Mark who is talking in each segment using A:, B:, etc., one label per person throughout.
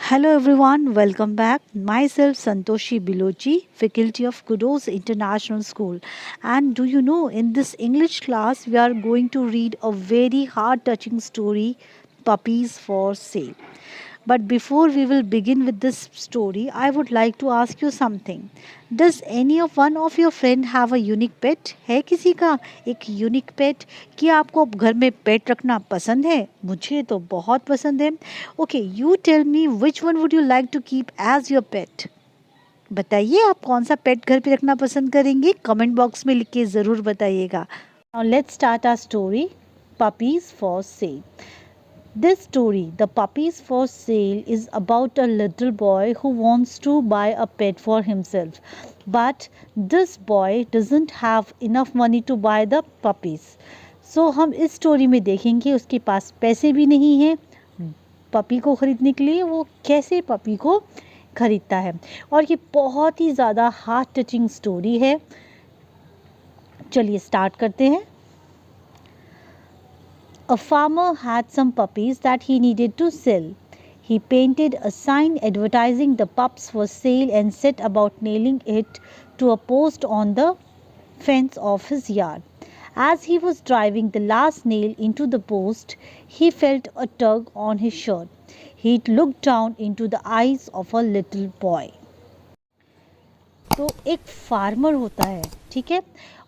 A: Hello everyone, welcome back. Myself Santoshi Bilochi, faculty of Kudos International School. And do you know, in this English class, we are going to read a very heart touching story, Puppies for Sale. But before we will begin with this story, I would like to ask you something. Does any of one of your friend have a unique pet? है किसी का एक unique पेट? क्या आपको घर में पेट रखना पसंद है? मुझे तो बहुत पसंद है. Okay, you tell me which one would you like to keep as your pet? बताइए आप कौन सा पेट घर पे रखना पसंद करेंगे? कमेंट बॉक्स में लिख के ज़रूर बताइएगा. Now let's start our story, Puppies for Sale. This story, The Puppies for Sale, is about a little boy who wants to buy a pet for himself. But this boy doesn't have enough money to buy the puppies. So हम इस story में देखेंगे उसके पास पैसे भी नहीं हैं puppy को ख़रीदने के लिए. वो कैसे पपी को ख़रीदता है और ये बहुत ही ज़्यादा हार्ट टचिंग स्टोरी है. चलिए स्टार्ट करते हैं. A farmer had some puppies that he needed to sell. He painted a sign advertising the pups for sale and set about nailing it to a post on the fence of his yard. As he was driving the last nail into the post, he felt a tug on his shirt. He looked down into the eyes of a little boy. तो एक farmer होता है, ठीक है,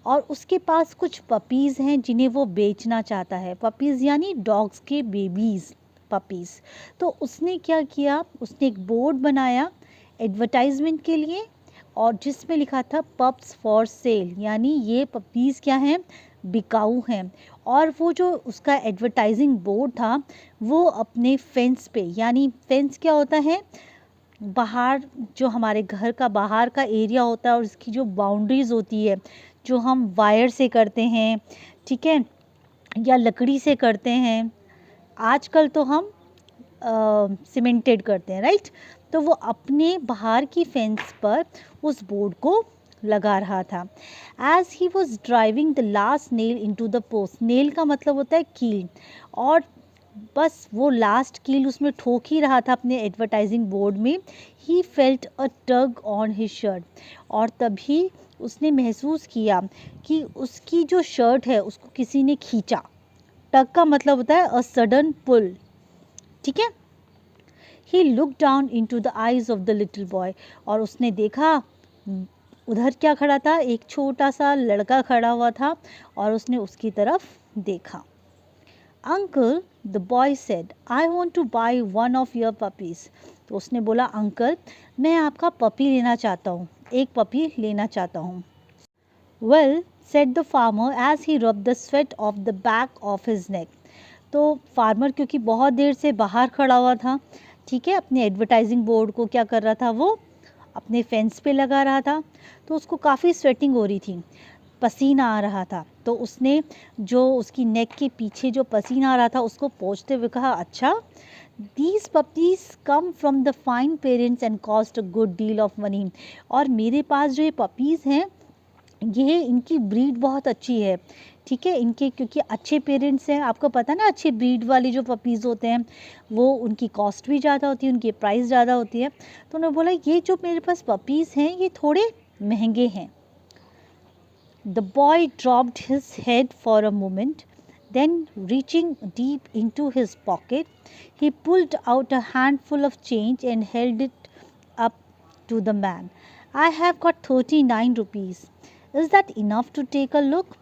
A: और उसके पास कुछ puppies हैं जिन्हें वो बेचना चाहता है. पपीज़ यानी डॉग्स के बेबीज़, पपीज़. तो उसने क्या किया, उसने एक बोर्ड बनाया एडवर्टाइजमेंट के लिए और जिसमें लिखा था पप्स फॉर सेल, यानी ये पपीज़ क्या हैं, बिकाऊ हैं. और वो जो उसका एडवर्टाइजिंग बोर्ड था वो अपने फेंस पे, यानी फेंस क्या होता है, बाहर जो हमारे घर का बाहर का एरिया होता है और इसकी जो बाउंड्रीज़ होती है जो हम वायर से करते हैं, ठीक है, या लकड़ी से करते हैं. आजकल तो हम सीमेंटेड करते हैं, राइट. तो वो अपने बाहर की फेंस पर उस बोर्ड को लगा रहा था. As he was driving the last nail into the post. Nail का मतलब होता है कील, और बस वो लास्ट कील उसमें ठोक ही रहा था अपने एडवर्टाइजिंग बोर्ड में. He felt a tug on his shirt. और तभी उसने महसूस किया कि उसकी जो शर्ट है उसको किसी ने खींचा. टग का मतलब होता है अ सडन पुल, ठीक है. He look down into the eyes of the little boy. और उसने देखा उधर क्या खड़ा था, एक छोटा सा लड़का खड़ा हुआ था और उसने उसकी तरफ देखा. Uncle, the boy said, I want two by one of your puppies. तो उसने बोला, अंकल मैं आपका पपी लेना चाहता हूँ, एक पपी लेना चाहता हूँ. Well, said the farmer as he rub the sweat off the back of his neck. तो फार्मर क्योंकि बहुत देर से बाहर खड़ा हुआ था, ठीक है, अपने एडवर्टाइजिंग बोर्ड को क्या कर रहा था, वो अपने फेंस पे लगा रहा था, तो उसको काफ़ी स्वेटिंग हो रही थी, पसीना आ रहा था. तो उसने जो उसकी नेक के पीछे जो पसीना आ रहा था उसको पोंछते हुए कहा, अच्छा, these puppies come from the fine parents and cost a good deal of money. और मेरे पास जो ये पपीज़ हैं ये इनकी ब्रीड बहुत अच्छी है, ठीक है, इनके क्योंकि अच्छे पेरेंट्स हैं. आपको पता ना, अच्छे ब्रीड वाले जो पपीज़ होते हैं वो उनकी कॉस्ट भी ज़्यादा होती है, उनकी प्राइस ज़्यादा होती है. तो उन्होंने बोला ये जो मेरे पास पपीज़ हैं ये थोड़े महंगे हैं. The boy dropped his head for a moment, then reaching deep into his pocket, he pulled out a handful of change and held it up to the man. I have got 39 rupees. Is that enough to take a look?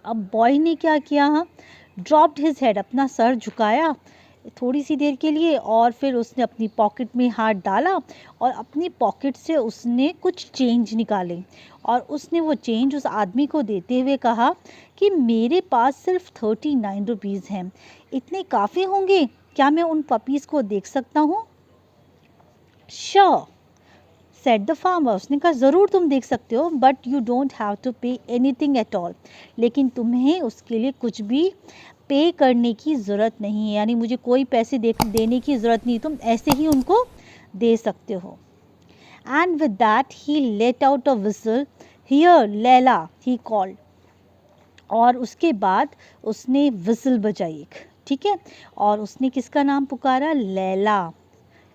A: अब boy ने क्या किया, dropped his head, अपना sir झुकाया थोड़ी सी देर के लिए और फिर उसने अपनी पॉकेट में हाथ डाला और अपनी पॉकेट से उसने कुछ चेंज निकाले और उसने वो चेंज उस आदमी को देते हुए कहा कि मेरे पास सिर्फ 39 रुपीज़ हैं, इतने काफ़ी होंगे, क्या मैं उन पपीज़ को देख सकता हूँ? Sure, said the farmer. उसने कहा ज़रूर तुम देख सकते हो, but you don't have to pay anything at all. लेकिन तुम्हें उसके लिए कुछ भी पे करने की ज़रूरत नहीं है, यानी मुझे कोई पैसे देने की ज़रूरत नहीं, तुम ऐसे ही उनको दे सकते हो. And with that he let out a whistle. Here Laila, he called. और उसके बाद उसने विसल बजाई एक, ठीक है, और उसने किसका नाम पुकारा, लैला,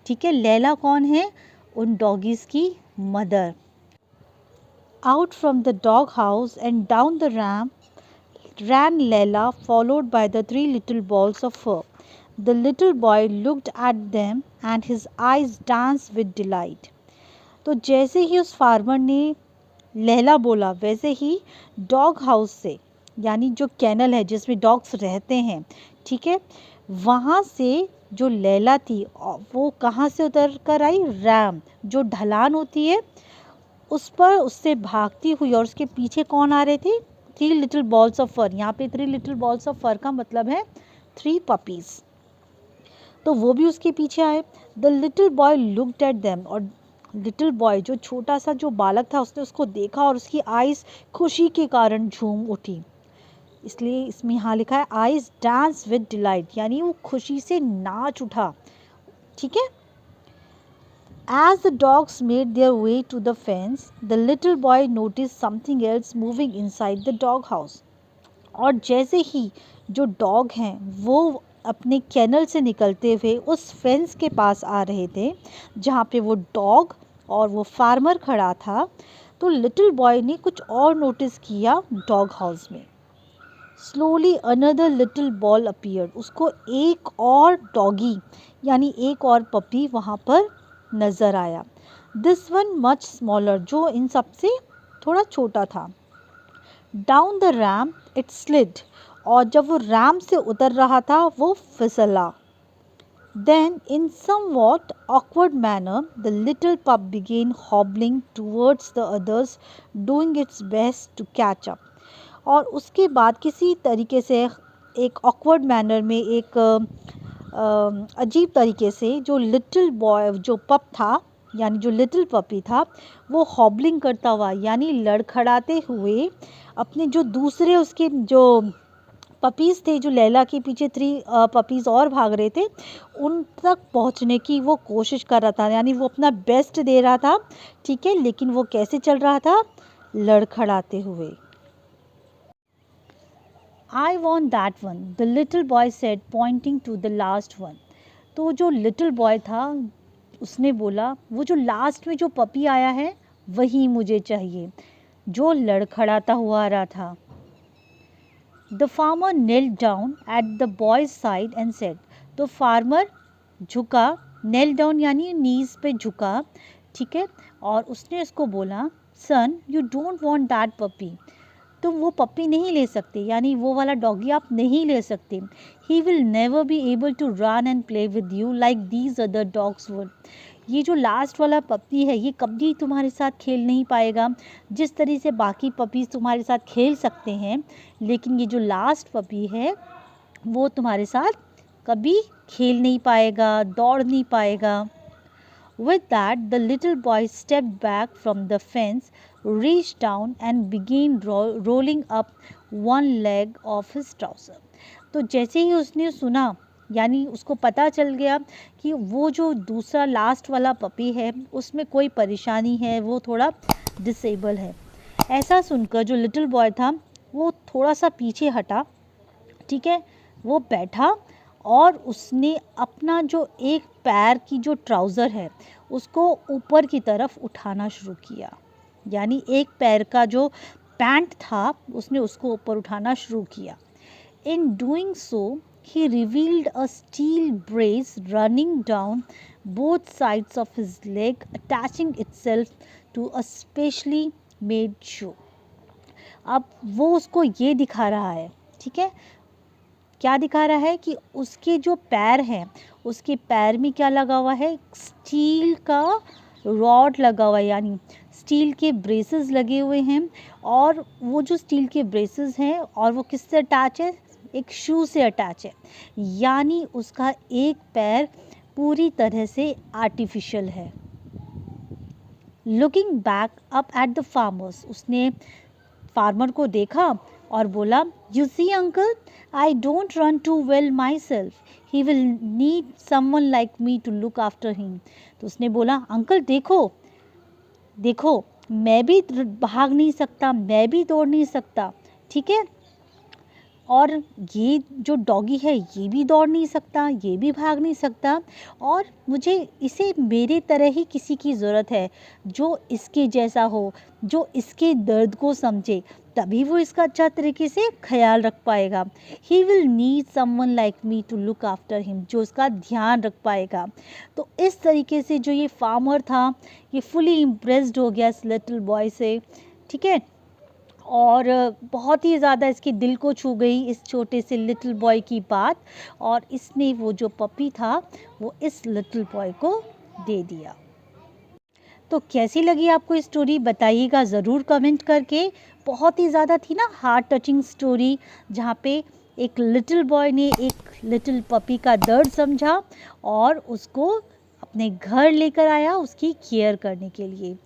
A: ठीक है, लैला कौन है? उन डॉगीज़ की mother. Out from the dog house and down the ramp ran Leila, followed by the three little balls of fur. The little boy looked at them and his eyes danced with delight. तो जैसे ही उस farmer ने लैला बोला, वैसे ही dog house से, यानी जो canal है जिसमें डॉग्स रहते हैं, ठीक है, वहाँ से जो लैला थी वो कहाँ से उतर कर आई? रैम, जो ढलान होती है उस पर उससे भागती हुई, और उसके पीछे कौन आ रहे थे? 3 लिटिल बॉल्स ऑफ फर। यहाँ पे 3 लिटिल बॉल्स ऑफ फर का मतलब है 3 पपीज़। तो वो भी उसके पीछे आए। The little boy looked at them, और लिटिल बॉय जो छोटा सा जो बालक था उसने उसको देखा और उसकी आइज़ खुशी के कारण झूम उठी। इसलिए इसमें यहाँ लिखा है आइज़ डांस विद डिलाइट, यानी वो खुशी से नाच उठा। ठीक है। As the dogs made their way to the fence, the little boy noticed something else moving inside the dog house. और जैसे ही जो डॉग हैं वो अपने कैनल से निकलते हुए उस फेंस के पास आ रहे थे जहाँ पे वो डॉग और वो फार्मर खड़ा था, तो लिटिल बॉय ने कुछ और नोटिस किया डॉग हाउस में। Slowly another little ball appeared, उसको एक और डॉगी यानी एक और पपी वहाँ पर नज़र आया। दिस वन मच स्मॉलर, जो इन सब से थोड़ा छोटा था। Down the ramp it slid, और जब वो रैम्प से उतर रहा था वो फिसला। Then in somewhat awkward manner the little pup began hobbling towards the others, doing its best to catch up. और उसके बाद किसी तरीके से एक ऑकवर्ड मैनर में, एक अजीब तरीके से जो लिटिल बॉय जो पप था यानी जो लिटिल पपी था वो हॉबलिंग करता हुआ यानी लड़खड़ाते हुए अपने जो दूसरे उसके जो पपीज़ थे, जो लैला के पीछे 3 पपीज़ और भाग रहे थे, उन तक पहुंचने की वो कोशिश कर रहा था, यानी वो अपना बेस्ट दे रहा था। ठीक है, लेकिन वो कैसे चल रहा था? लड़खड़ाते हुए। I want that one, the little boy said, pointing to the last one. तो जो little boy था उसने बोला वो जो लास्ट में जो पपी आया है वही मुझे चाहिए, जो लड़खड़ाता हुआ आ रहा था। The farmer knelt down at the boy's side and said, तो फार्मर झुका, knelt down यानी नीज पे झुका, ठीक है, और उसने उसको बोला, son you don't want that puppy, तुम वो पप्पी नहीं ले सकते, यानी वो वाला डॉगी आप नहीं ले सकते। He will never be able to run and play with you like these other dogs would. ये जो लास्ट वाला पप्पी है ये कभी तुम्हारे साथ खेल नहीं पाएगा जिस तरह से बाकी पपीज़ तुम्हारे साथ खेल सकते हैं, लेकिन ये जो लास्ट पपी है वो तुम्हारे साथ कभी खेल नहीं पाएगा, दौड़ नहीं पाएगा। With that, the little boy stepped back from the fence, reached down and began rolling up one leg of his trouser. तो जैसे ही उसने सुना, यानी उसको पता चल गया कि वो जो दूसरा लास्ट वाला पपी है उसमें कोई परेशानी है, वो थोड़ा डिसेबल है। ऐसा सुनकर जो लिटिल बॉय था वो थोड़ा सा पीछे हटा, ठीक है, वो बैठा और उसने अपना जो एक पैर की जो ट्राउज़र है उसको ऊपर की तरफ उठाना शुरू किया, यानी एक पैर का जो पैंट था उसने उसको ऊपर उठाना शुरू किया। In doing so he revealed a steel brace running down both sides of his leg, attaching itself to a specially made shoe. अब वो उसको ये दिखा रहा है, ठीक है, क्या दिखा रहा है कि उसके जो पैर हैं उसके पैर में क्या लगा हुआ है? स्टील का रॉड लगा हुआ है, यानी स्टील के ब्रेसेस लगे हुए हैं। और वो जो स्टील के ब्रेसेस हैं और वो किससे अटैच है? एक शू से अटैच है, यानी उसका एक पैर पूरी तरह से आर्टिफिशियल है। Looking back up at the farmers, उसने फार्मर को देखा और बोला, you see uncle, I don't run too well myself, he will need someone like me to look after him. तो उसने बोला, अंकल देखो देखो, मैं भी भाग नहीं सकता, मैं भी दौड़ नहीं सकता, ठीक है, और ये जो डॉगी है ये भी दौड़ नहीं सकता, ये भी भाग नहीं सकता, और मुझे इसे मेरे तरह ही किसी की ज़रूरत है जो इसके जैसा हो, जो इसके दर्द को समझे, तभी वो इसका अच्छा तरीके से ख्याल रख पाएगा। He will need someone like me to look after him, जो उसका ध्यान रख पाएगा। तो इस तरीके से जो ये फार्मर था, ये फुली इम्प्रेस्ड हो गया इस लिटिल बॉय से, ठीक है, और बहुत ही ज़्यादा इसके दिल को छू गई इस छोटे से लिटिल बॉय की बात, और इसने वो जो पपी था वो इस लिटिल बॉय को दे दिया। तो कैसी लगी आपको स्टोरी, बताइएगा ज़रूर कमेंट करके। बहुत ही ज़्यादा थी ना हार्ट टचिंग स्टोरी, जहाँ पे एक लिटिल बॉय ने एक लिटिल पपी का दर्द समझा और उसको अपने घर लेकर आया उसकी केयर करने के लिए।